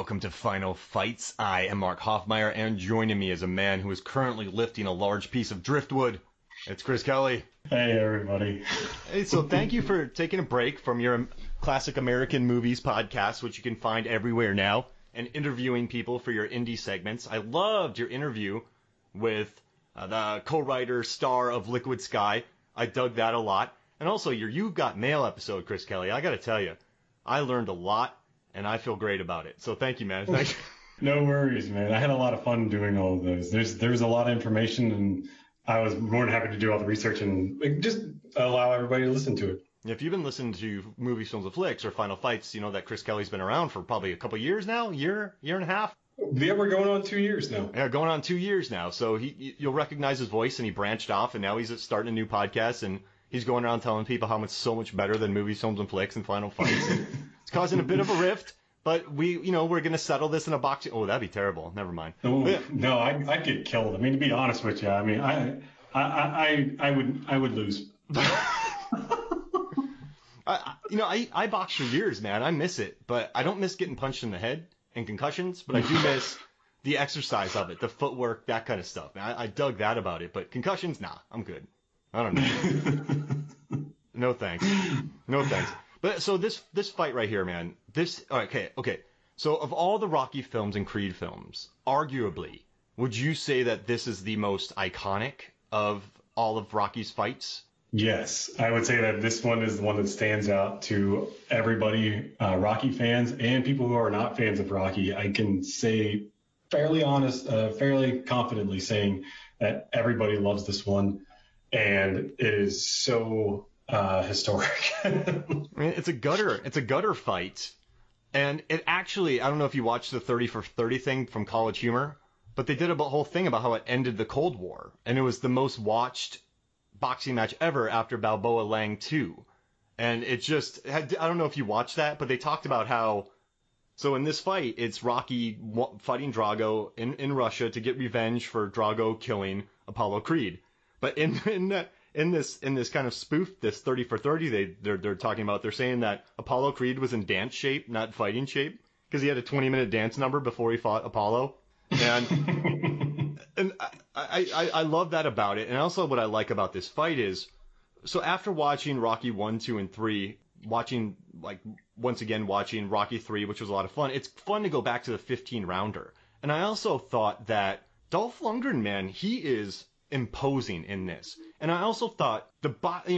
welcome to Final Fights. I am Mark Hoffmeyer, and joining me is a man who is currently lifting a large piece of driftwood. It's Chris Kelly. Hey, everybody. Hey, so thank you for taking a break from your Classic American Movies podcast, which you can find everywhere now, and interviewing people for your indie segments. I loved your interview with the co-writer star of Liquid Sky. I dug that a lot. And also your You've Got Mail episode, Chris Kelly. I got to tell you, I learned a lot. And I feel great about it. So thank you, man. Thank you. No worries, man. I had a lot of fun doing all of those. There's a lot of information, and I was more than happy to do all the research and just allow everybody to listen to it. If you've been listening to Movies, Films, and Flicks or Final Fights, you know that Chris Kelly's been around for probably a couple of years now, year and a half. Yeah, we're going on 2 years now. Yeah, going on 2 years now. So you'll recognize his voice, and he branched off, and now he's starting a new podcast, and he's going around telling people how much so much better than Movies, Films, and Flicks and Final Fights. And it's causing a bit of a rift. But we're going to settle this in a box. Oh, that'd be terrible. Never mind. Oh, no, I'd get killed. I mean, to be honest with you, I mean, I would lose. I boxed for years, man. I miss it, but I don't miss getting punched in the head and concussions. But I do miss the exercise of it, the footwork, that kind of stuff. Man, I dug that about it. But concussions, nah, I'm good. I don't know. No thanks. No thanks. But so this fight right here, man, okay. So of all the Rocky films and Creed films, arguably, would you say that this is the most iconic of all of Rocky's fights? Yes, I would say that this one is the one that stands out to everybody, Rocky fans and people who are not fans of Rocky. I can say fairly confidently saying that everybody loves this one, and it is so historic. I mean, it's a gutter fight, and it actually, I don't know if you watched the 30 for 30 thing from College Humor, but they did a whole thing about how it ended the Cold War, and it was the most watched boxing match ever after Balboa Lang 2, and it just had, I don't know if you watched that, but they talked about how, so in this fight, it's Rocky fighting Drago in Russia to get revenge for Drago killing Apollo Creed, but in this kind of spoof, this 30 for 30, they're talking about, they're saying that Apollo Creed was in dance shape, not fighting shape, because he had a 20-minute dance number before he fought Apollo. And and I love that about it. And also what I like about this fight is, so after watching Rocky 1, 2, and 3, watching Rocky 3, which was a lot of fun, it's fun to go back to the 15-rounder. And I also thought that Dolph Lundgren, man, he is imposing in this. And I also thought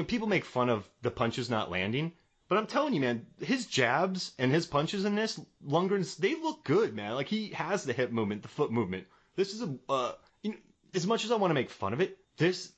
people make fun of the punches not landing, but I'm telling you, man, his jabs and his punches in this, Lundgren's, they look good, man. Like, he has the hip movement, the foot movement. This is as much as I want to make fun of it,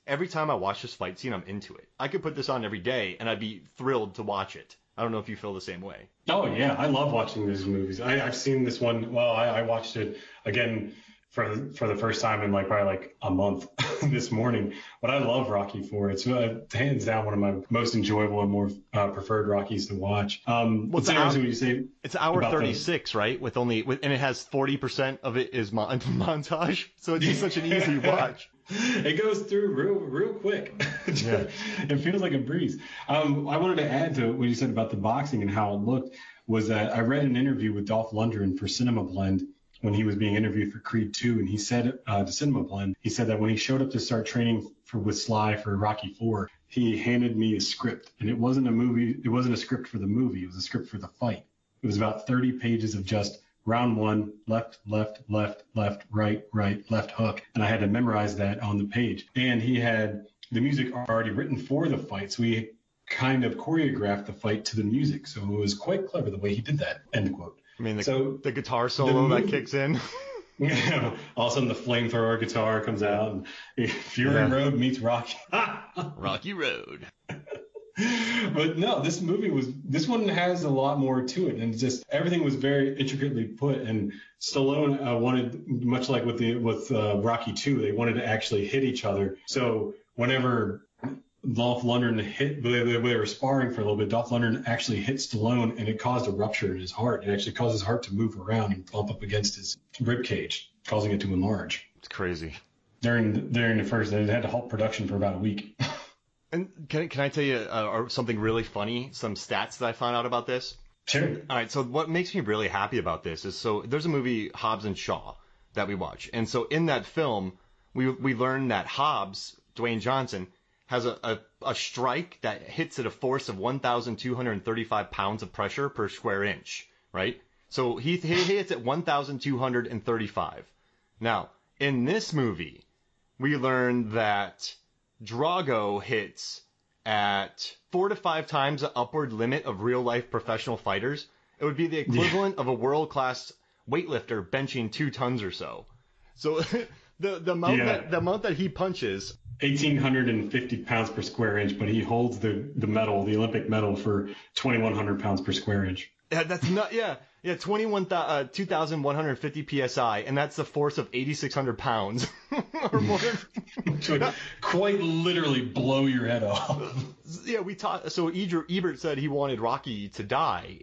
every time I watch this fight scene, I'm into it. I could put this on every day and I'd be thrilled to watch it. I don't know if you feel the same way. Oh yeah, I love watching these movies. I've seen this one. Well, I watched it again for the first time in probably a month this morning. But I love Rocky 4. It's hands down one of my most enjoyable and more preferred Rockies to watch. It's interesting when you say it's hour 36, right? And it has 40% of it is montage, so it's just such an easy watch. It goes through real quick. Yeah. It feels like a breeze. I wanted to add to what you said about the boxing and how it looked, was that I read an interview with Dolph Lundgren for Cinema Blend when he was being interviewed for Creed 2, and he said to Cinema Blend, he said that when he showed up to start training with Sly for Rocky 4, he handed me a script, and it wasn't a script for the movie, it was a script for the fight. It was about 30 pages of just round one, left, left, left, left, right, right, left hook, and I had to memorize that on the page. And he had the music already written for the fight, so he kind of choreographed the fight to the music. So it was quite clever the way he did that, end quote. I mean, the guitar solo that kicks in. All of a sudden the flamethrower guitar comes out and Fury Road meets Rocky. Rocky Road. But no, this one has a lot more to it, and just everything was very intricately put. And Stallone wanted, much like with Rocky 2, they wanted to actually hit each other. So whenever Dolph Lundgren they were sparring for a little bit, Dolph Lundgren actually hit Stallone, and it caused a rupture in his heart. It actually caused his heart to move around and bump up against his rib cage, causing it to enlarge. It's crazy. During the first, they had to halt production for about a week. And can I tell you something really funny? Some stats that I found out about this. Sure. All right, so what makes me really happy about this is, so there's a movie, Hobbs and Shaw, that we watch. And so in that film, we learn that Hobbs, Dwayne Johnson, has a strike that hits at a force of 1,235 pounds of pressure per square inch, right? So he hits at 1,235. Now, in this movie, we learn that Drago hits at 4 to 5 times the upward limit of real-life professional fighters. It would be the equivalent of a world-class weightlifter benching 2 tons or so. So the amount that he punches, 1,850 pounds per square inch, but he holds the medal, the Olympic medal, for 2,100 pounds per square inch. Yeah, that's not, 2,150 psi, and that's the force of 8,600 pounds or more. Which would quite literally blow your head off. Yeah, so Ebert said he wanted Rocky to die.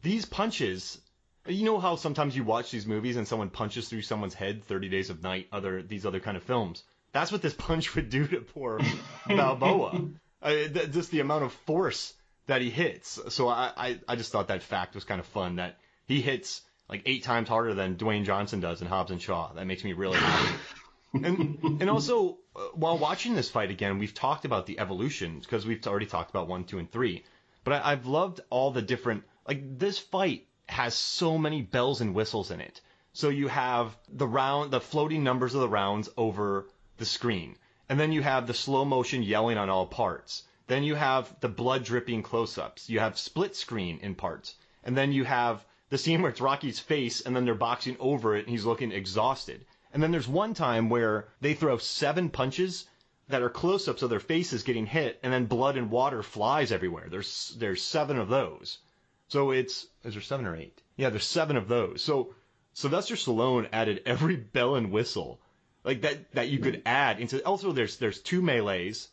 These punches, you know how sometimes you watch these movies and someone punches through someone's head, 30 Days of Night, these other kind of films. That's what this punch would do to poor Balboa. Just the amount of force that he hits. So I just thought that fact was kind of fun, that he hits like 8 times harder than Dwayne Johnson does in Hobbs and Shaw. That makes me really happy. And also, while watching this fight again, we've talked about the evolutions, because we've already talked about 1, 2, and 3. But I've loved all the different, like, this fight has so many bells and whistles in it. So you have the floating numbers of the rounds over the screen. And then you have the slow motion yelling on all parts. Then you have the blood dripping close-ups. You have split screen in parts. And then you have the scene where it's Rocky's face and then they're boxing over it and he's looking exhausted. And then there's one time where they throw 7 punches that are close-ups of their faces getting hit, and then blood and water flies everywhere. There's 7 of those. So is there 7 or 8? Yeah, there's 7 of those. So Sylvester Stallone added every bell and whistle like that you could add into. Also, there's 2 melees.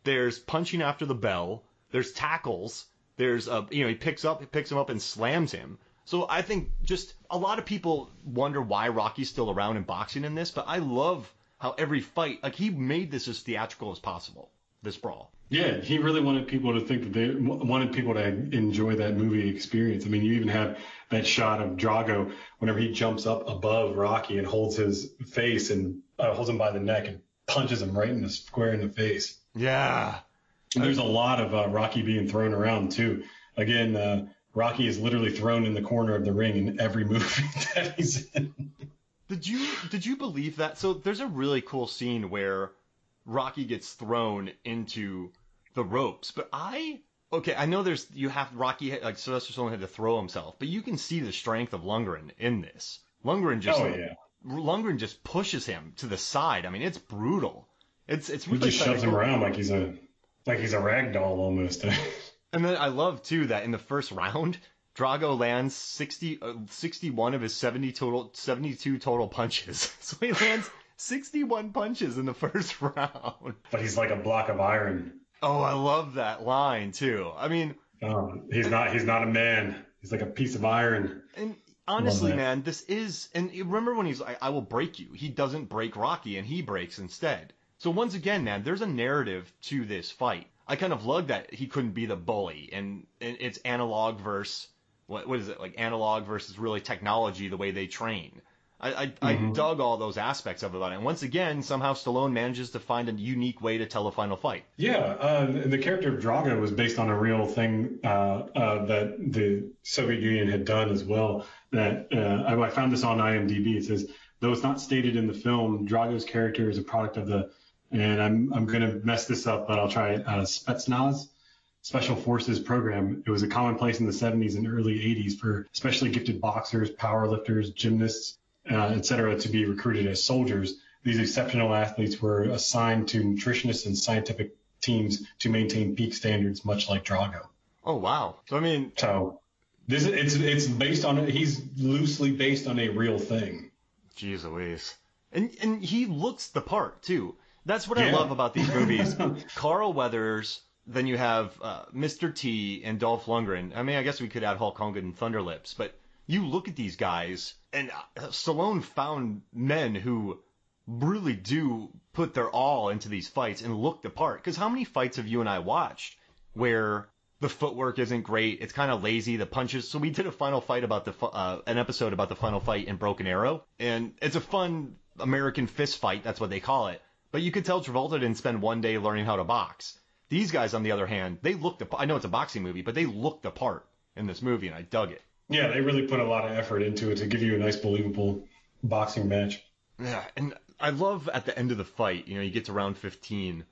There's punching after the bell. There's tackles. There's he picks him up and slams him. So I think just a lot of people wonder why Rocky's still around in boxing in this, but I love how every fight, like, he made this as theatrical as possible, this brawl. Yeah, he really wanted people to think that they wanted people to enjoy that movie experience. I mean, you even have that shot of Drago whenever he jumps up above Rocky and holds his face and holds him by the neck and punches him right in the square in the face. Yeah. And there's a lot of Rocky being thrown around too. Again, Rocky is literally thrown in the corner of the ring in every movie that he's in. Did you believe that? So there's a really cool scene where Rocky gets thrown into the ropes, but I know Rocky, like, Sylvester Stallone had to throw himself, but you can see the strength of Lundgren in this. Lundgren just pushes him to the side. I mean, it's brutal. It's really, he just shoves him around like he's a rag doll almost. And then I love too that in the first round, Drago lands 61 of his 72 total punches. So he lands 61 punches in the first round. But he's like a block of iron. Oh, I love that line too. I mean, he's not a man. He's like a piece of iron. And honestly, man, and remember when he's like, I will break you. He doesn't break Rocky and he breaks instead. So once again, man, there's a narrative to this fight. I kind of love that he couldn't be the bully, and it's analog versus what is it, like, analog versus really technology, the way they train. I dug all those aspects of it about it. And once again, somehow Stallone manages to find a unique way to tell a final fight. Yeah, the character of Drago was based on a real thing that the Soviet Union had done as well. That I found this on IMDb. It says, though it's not stated in the film, Drago's character is a product of and I'm going to mess this up, but I'll try it, Spetsnaz, Special Forces program. It was a commonplace in the 70s and early 80s for especially gifted boxers, powerlifters, gymnasts, etc., to be recruited as soldiers. These exceptional athletes were assigned to nutritionists and scientific teams to maintain peak standards, much like Drago. Oh, wow. It's based on, he's loosely based on a real thing. Jeez Louise. And he looks the part too. That's what I love about these movies. Carl Weathers, then you have Mr. T and Dolph Lundgren. I mean, I guess we could add Hulk Hogan and Thunder Lips, but you look at these guys, and Stallone found men who really do put their all into these fights and look the part. Because how many fights have you and I watched where The footwork isn't great. It's kind of lazy. The punches. So we did a final fight about an episode about the final fight in Broken Arrow, and it's a fun American fist fight. That's what they call it. But you could tell Travolta didn't spend one day learning how to box. These guys, on the other hand, they looked. I know it's a boxing movie, but they looked the part in this movie, and I dug it. Yeah, they really put a lot of effort into it to give you a nice, believable boxing match. Yeah, and I love at the end of the fight, you get to round 15.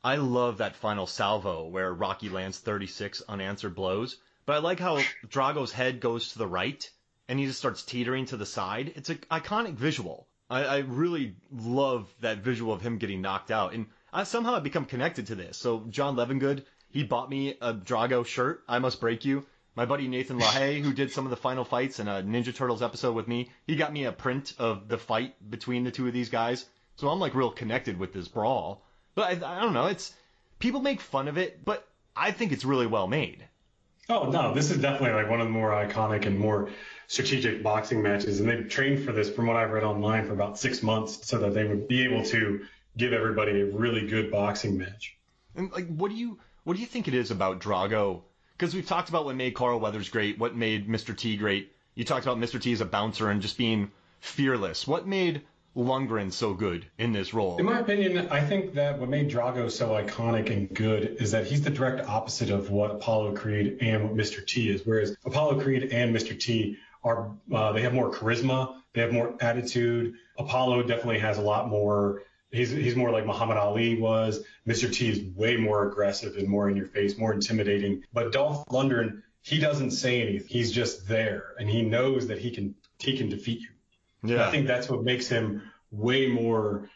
I love that final salvo where Rocky lands 36 unanswered blows. But I like how Drago's head goes to the right and he just starts teetering to the side. It's an iconic visual. I really love that visual of him getting knocked out. And somehow I've become connected to this. So John Levengood, he bought me a Drago shirt, I Must Break You. My buddy Nathan LaHaye, who did some of the final fights in a Ninja Turtles episode with me, he got me a print of the fight between the two of these guys. So I'm like real connected with this brawl. But I don't know, people make fun of it, but I think it's really well made. Oh, no, this is definitely like one of the more iconic and more strategic boxing matches. And they've trained for this, from what I've read online, for about 6 months so that they would be able to give everybody a really good boxing match. And like, what do you think it is about Drago? Because we've talked about what made Carl Weathers great, what made Mr. T great. You talked about Mr. T as a bouncer and just being fearless. What made Lundgren so good in this role? In my opinion, I think that what made Drago so iconic and good is that he's the direct opposite of what Apollo Creed and what Mr. T is. Whereas Apollo Creed and Mr. T are, they have more charisma, they have more attitude. Apollo definitely has a lot more. He's more like Muhammad Ali was. Mr. T is way more aggressive and more in your face, more intimidating. But Dolph Lundgren, he doesn't say anything. He's just there, and he knows that he can defeat you. Yeah. I think that's what makes him way more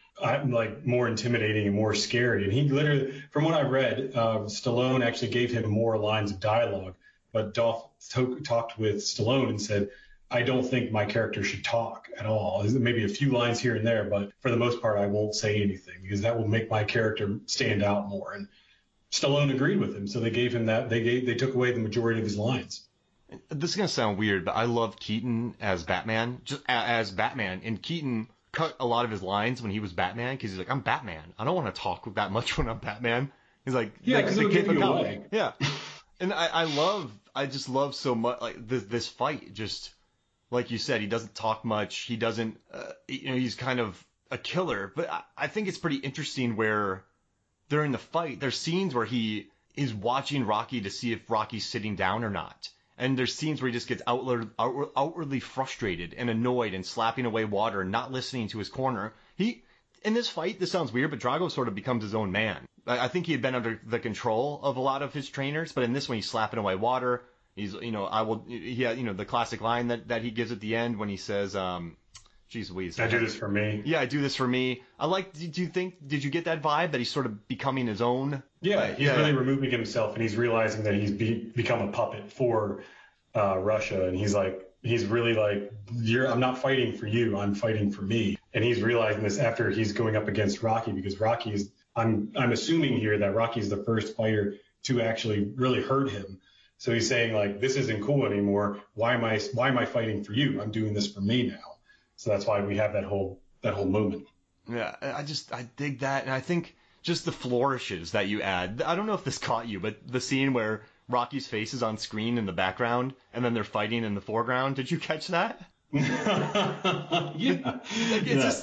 more intimidating and more scary. And he literally, from what I read, Stallone actually gave him more lines of dialogue. But Dolph talked with Stallone and said, I don't think my character should talk at all. Maybe a few lines here and there, but for the most part, I won't say anything because that will make my character stand out more. And Stallone agreed with him, so they gave him that. They took away the majority of his lines. This is gonna sound weird, but I love Keaton as Batman, just as Batman. And Keaton cut a lot of his lines when he was Batman because he's like, I'm Batman. I don't want to talk that much when I'm Batman. He's like, yeah, because it'll give you away. Yeah, and I just love so much like this fight. Just like you said, he doesn't talk much. He doesn't, he's kind of a killer. But I think it's pretty interesting where during the fight, there's scenes where he is watching Rocky to see if Rocky's sitting down or not. And there's scenes where he just gets outwardly frustrated and annoyed and slapping away water and not listening to his corner. In this fight, this sounds weird, but Drago sort of becomes his own man. I think he had been under the control of a lot of his trainers, but in this one, he's slapping away water. He's, the classic line that he gives at the end when he says, geez Louise. I do this for me. Yeah, I do this for me. did you get that vibe that he's sort of becoming his own? Yeah, he's really removing himself and he's realizing that he's become a puppet for Russia. And he's really like, I'm not fighting for you, I'm fighting for me. And he's realizing this after he's going up against Rocky because I'm assuming here that Rocky's the first fighter to actually really hurt him. So he's saying like, this isn't cool anymore. Why am I fighting for you? I'm doing this for me now. So that's why we have that whole moment. Yeah, I dig that. And I think just the flourishes that you add. I don't know if this caught you, but the scene where Rocky's face is on screen in the background and then they're fighting in the foreground. Did you catch that? Yeah.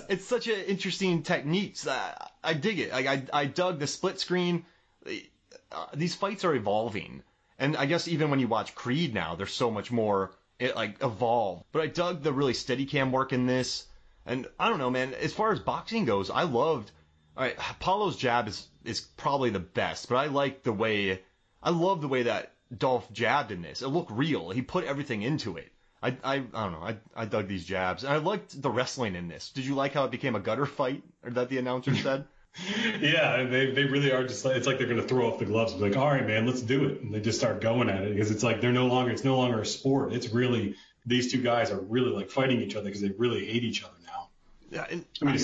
It's such an interesting technique. I dig it. I dug the split screen. These fights are evolving. And I guess even when you watch Creed now, there's so much more evolved. But I dug the really steady cam work in this. And I don't know, man, as far as boxing goes, I loved Apollo's jab is probably the best, but I love the way that Dolph jabbed in this. It looked real. He put everything into it. I don't know. I dug these jabs. And I liked the wrestling in this. Did you like how it became a gutter fight, or that the announcer said? Yeah, they really are just like, it's like they're going to throw off the gloves and be like, all right, man, let's do it. And they just start going at it because it's like it's no longer a sport. It's really, these two guys are really like fighting each other because they really hate each other now. Yeah. I mean,